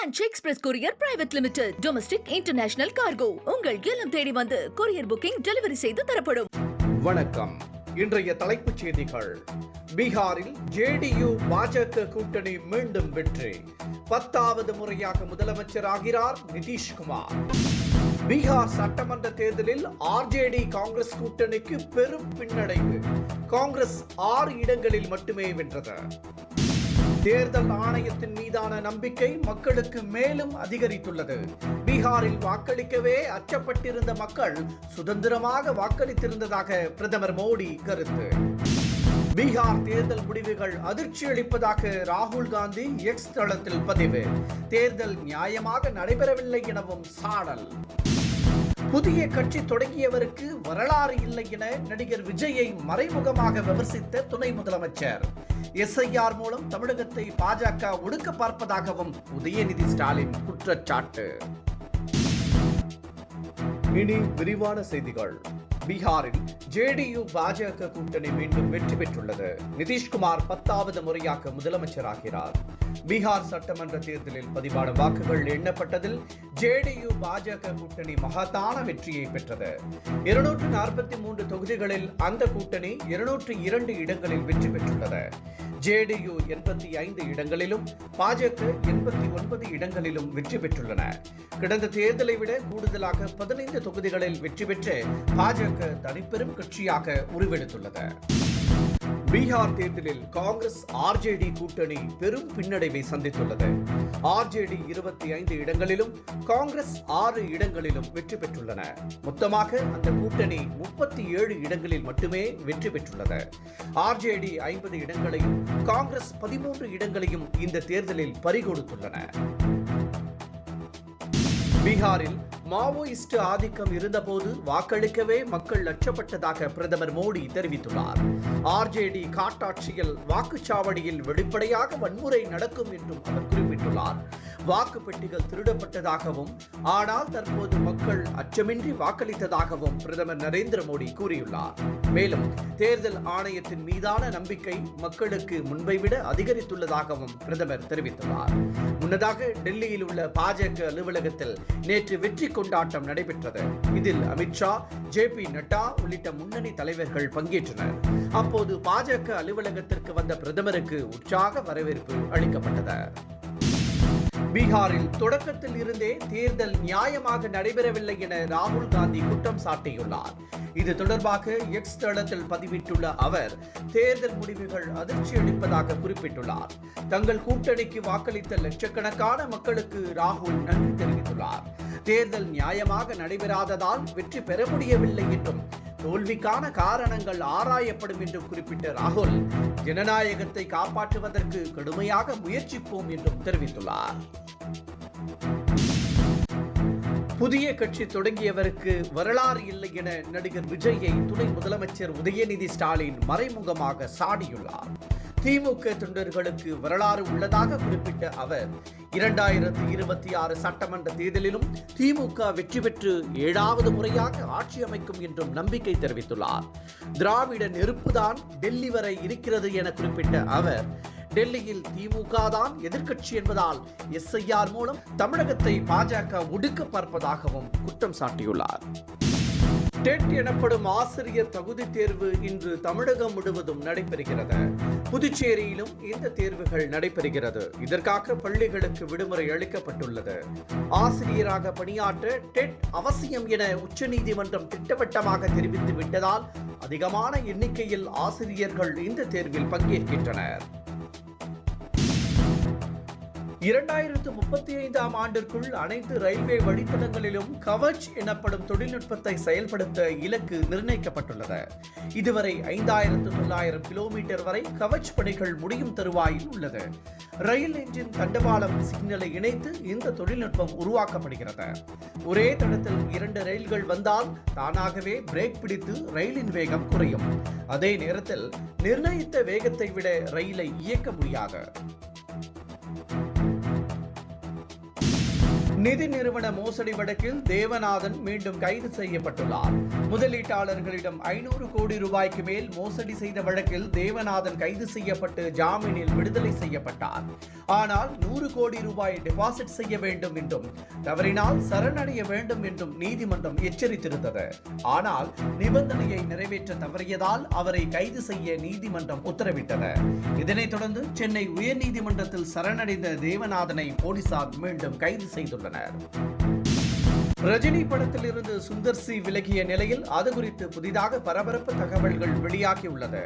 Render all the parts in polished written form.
Ranch Express Courier Private Limited. Domestic International Cargo. உங்கள் இல்லம் தேடி வந்து கொரியர் புக்கிங் டெலிவரி செய்து தரப்படும். வணக்கம். இன்றைய தலைப்புச் செய்திகள். பீகாரில் ஜேடியு பாஜக கூட்டணி மீண்டும் வெற்றி. 10வது முறையாக முதலமைச்சராகிறார் நிதிஷ்குமார். பீகார் சட்டமன்ற தேர்தலில் ஆர்ஜேடி காங்கிரஸ் கூட்டணிக்கு பெரும் பின்னடைவு. காங்கிரஸ் 6 இடங்களில் மட்டுமே வென்றது. தேர்தல் ஆணையத்தின் மீதான நம்பிக்கை மக்களுக்கு மேலும் அதிகரித்துள்ளது. பீகாரில் வாக்களிக்கவே அச்சப்பட்டிருந்த மக்கள் சுதந்திரமாக வாக்களித்திருந்ததாக பிரதமர் மோடி கருத்து. பீகார் தேர்தல் முடிவுகள் அதிர்ச்சி அளிப்பதாக ராகுல் காந்தி எக்ஸ் தளத்தில் பதிவு. தேர்தல் நியாயமாக நடைபெறவில்லை எனவும் சாடல். புதிய கட்சி தொடங்கியவருக்கு வரலாறு இல்லை என நடிகர் விஜயை மறைமுகமாக விமர்சித்த துணை முதலமைச்சர். எஸ்ஐஆர் மூலம் தமிழகத்தை பாஜக ஒடுக்க பார்ப்பதாகவும் உதயநிதி ஸ்டாலின் குற்றச்சாட்டு. இனி விரிவான செய்திகள். பீகாரில் ஜேடியு பாஜக கூட்டணி மீண்டும் வெற்றி பெற்றுள்ளது. நிதிஷ்குமார் 10வது முறையாக முதலமைச்சராகிறார். பீகார் சட்டமன்ற தேர்தலில் பதிவான வாக்குகள் எண்ணப்பட்டதில் ஜேடியு பாஜக கூட்டணி மகத்தான வெற்றியை பெற்றது. 243 தொகுதிகளில் அந்த கூட்டணி 202 இடங்களில் வெற்றி பெற்றுள்ளது. ஜேடியு 85 இடங்களிலும் பாஜக 89 இடங்களிலும் வெற்றி பெற்றுள்ளன. கடந்த தேர்தலை விட கூடுதலாக 15 தொகுதிகளில் வெற்றி பெற்று பாஜக தனிப்பெரும் கட்சியாக உருவெடுத்துள்ளது. பீகார் தேர்தலில் காங்கிரஸ் ஆர்ஜேடி கூட்டணி பெரும் பின்னடைவை சந்தித்துள்ளது. ஆர்ஜேடி 25 இடங்களிலும் காங்கிரஸ் 6 இடங்களிலும் வெற்றி பெற்றுள்ளன. மொத்தமாக அந்த கூட்டணி 37 இடங்களில் மட்டுமே வெற்றி பெற்றுள்ளது. ஆர்ஜேடி 50 இடங்களையும் காங்கிரஸ் 13 இடங்களையும் இந்த தேர்தலில் பறிகொடுத்துள்ளன. பீகாரில் மாவோயிஸ்ட் ஆதிக்கம் இருந்தபோது வாக்களிக்கவே மக்கள் அச்சப்பட்டதாக பிரதமர் மோடி தெரிவித்துள்ளார். ஆர்ஜேடி காட்டாட்சியில் வாக்குச்சாவடியில் வெளிப்படையாக வன்முறை நடக்கும் என்றும் அவர் குறிப்பிட்டுள்ளார். வாக்கு பெட்டிகள் திருடப்பட்டதாகவும் ஆனால் தற்போது மக்கள் அச்சமின்றி வாக்களித்ததாகவும் பிரதமர் நரேந்திர மோடி கூறியுள்ளார். மேலும் தேர்தல் ஆணையத்தின் மீதான நம்பிக்கை மக்களுக்கு முன்பை விட அதிகரித்துள்ளதாகவும் பிரதமர் தெரிவித்துள்ளார். முன்னதாக டெல்லியில் உள்ள பாஜக அலுவலகத்தில் நேற்று வெற்றி கொண்டாட்டம் நடைபெற்றது. இதில் அமித்ஷா, JP நட்டா உள்ளிட்ட முன்னணி தலைவர்கள் பங்கேற்றனர். அப்போது பாஜக அலுவலகத்திற்கு வந்த பிரதமருக்கு உற்சாக வரவேற்பு அளிக்கப்பட்டது. பீகாரில் தொடக்கத்தில் இருந்தே தேர்தல் நியாயமாக நடைபெறவில்லை என ராகுல் காந்தி குற்றம் சாட்டியுள்ளார். இது தொடர்பாக எக்ஸ் தளத்தில் பதிவிட்டுள்ள அவர் தேர்தல் முடிவுகள் அதிர்ச்சி அளிப்பதாக குறிப்பிட்டுள்ளார். தங்கள் கூட்டணிக்கு வாக்களித்த லட்சக்கணக்கான மக்களுக்கு ராகுல் நன்றி தெரிவித்துள்ளார். தேர்தல் நியாயமாக நடைபெறாததால் வெற்றி பெற முடியவில்லை என்றும் தோல்விக்கான காரணங்கள் ஆராயப்படும் என்றும் குறிப்பிட்ட ராகுல் ஜனநாயகத்தை காப்பாற்றுவதற்கு கடுமையாக முயற்சிப்போம் என்றும் தெரிவித்துள்ளார். புதிய கட்சி தொடங்கியவருக்கு வரலாறு இல்லை என நடிகர் விஜயை துணை முதலமைச்சர் உதயநிதி ஸ்டாலின் மறைமுகமாக சாடியுள்ளார். திமுக தொண்டர்களுக்கு வரலாறு உள்ளதாக குறிப்பிட்ட அவர் 2026 சட்டமன்ற தேர்தலிலும் திமுக வெற்றி பெற்று 7வது முறையாக ஆட்சி அமைக்கும் என்றும் நம்பிக்கை தெரிவித்துள்ளார். திராவிட நெருப்புதான் டெல்லி வரை இருக்கிறது என குறிப்பிட்ட அவர் டெல்லியில் திமுக தான் எதிர்க்கட்சி என்பதால் எஸ்ஐஆர் மூலம் தமிழகத்தை பாஜக ஒடுக்க பார்ப்பதாகவும் குற்றம் சாட்டியுள்ளார். டெட் எனப்படும் ஆசிரியர் தகுதி தேர்வு இன்று தமிழகம் முழுவதும் நடைபெறுகிறது. புதுச்சேரியிலும் இந்த தேர்வுகள் நடைபெறுகிறது. இதற்காக பள்ளிகளுக்கு விடுமுறை அளிக்கப்பட்டுள்ளது. ஆசிரியராக பணியாற்ற டெட் அவசியம் என உச்சநீதிமன்றம் திட்டவட்டமாக தெரிவித்து விட்டதால் அதிகமான எண்ணிக்கையில் ஆசிரியர்கள் இந்த தேர்வில் பங்கேற்கின்றனர். 2035 ஆண்டிற்குள் அனைத்து ரயில்வே வழித்தடங்களிலும் கவச் எனப்படும் தொழில்நுட்பத்தை செயல்படுத்த இலக்கு நிர்ணயிக்கப்பட்டுள்ளது. இதுவரை 5900 கிலோமீட்டர் வரை கவச் பணிகள் முடியும் தருவாயில் உள்ளது. ரயில் என்ஜின் தண்டவாளம் சிக்னலை இணைத்து இந்த தொழில்நுட்பம் உருவாக்கப்படுகிறது. ஒரே தடத்தில் 2 ரயில்கள் வந்தால் தானாகவே பிரேக் பிடித்து ரயிலின் வேகம் குறையும். அதே நேரத்தில் நிர்ணயித்த வேகத்தை விட ரயிலை இயக்க முடியாது. நிதி நிறுவன மோசடி வழக்கில் தேவநாதன் மீண்டும் கைது செய்யப்பட்டுள்ளார். முதலீட்டாளர்களிடம் 500 கோடி ரூபாய்க்கு மேல் மோசடி செய்த வழக்கில் தேவநாதன் கைது செய்யப்பட்டு ஜாமீனில் விடுதலை செய்யப்பட்டார். ஆனால் 100 கோடி ரூபாய் டெபாசிட் செய்ய வேண்டும் என்றும் தவறினால் சரணடைய வேண்டும் என்றும் நீதிமன்றம் எச்சரித்திருந்தது. ஆனால் நிபந்தனையை நிறைவேற்ற தவறியதால் அவரை கைது செய்ய நீதிமன்றம் உத்தரவிட்டது. இதனைத் தொடர்ந்து சென்னை உயர்நீதிமன்றத்தில் சரணடைந்த தேவநாதனை போலீசார் மீண்டும் கைது செய்துள்ளனர். ரஜினி படத்தில் இருந்து சுந்தர் சி விலகிய நிலையில் அது குறித்து புதிதாக பரபரப்பு தகவல்கள் வெளியாகியுள்ளது.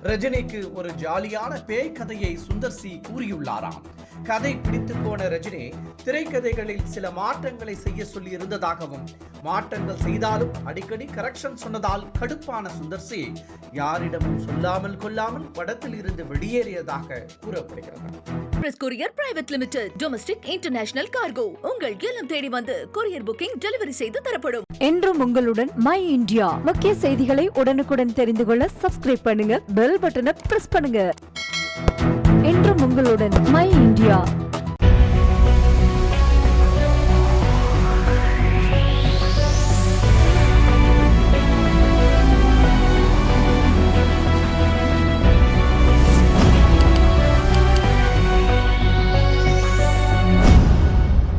ரஜினிக்கு ஒரு ஜாலியான பேய் கதையை சுந்தர் சி கூறியுள்ளாராம். கதை பிடித்து போன ரஜினி திரைக்கதைகளில் சில மாற்றங்களை செய்ய சொல்லி இருந்ததாகவும், மாற்றங்கள் செய்தாலும் அடிக்கடி கரெக்ஷன் சொன்னதால் கடுப்பான சுந்தர் சி யாரிடமும் சொல்லாமல் கொள்ளாமல் படத்தில் இருந்து வெளியேறியதாக கூறப்படுகிறது. Express courier private limited domestic international cargo உங்கள் இல்லம் தேடி வந்து கொரியர் புக்கிங் டெலிவரி செய்து தரப்படும். என்றும் உங்களுடன் மை இந்தியா. முக்கிய செய்திகளை உடனுக்குடன் தெரிந்து கொள்ள சப்ஸ்கிரைப் பண்ணுங்க, பெல் பட்டனை பிரஸ் பண்ணுங்க. என்றும் உங்களுடன் மை இந்தியா.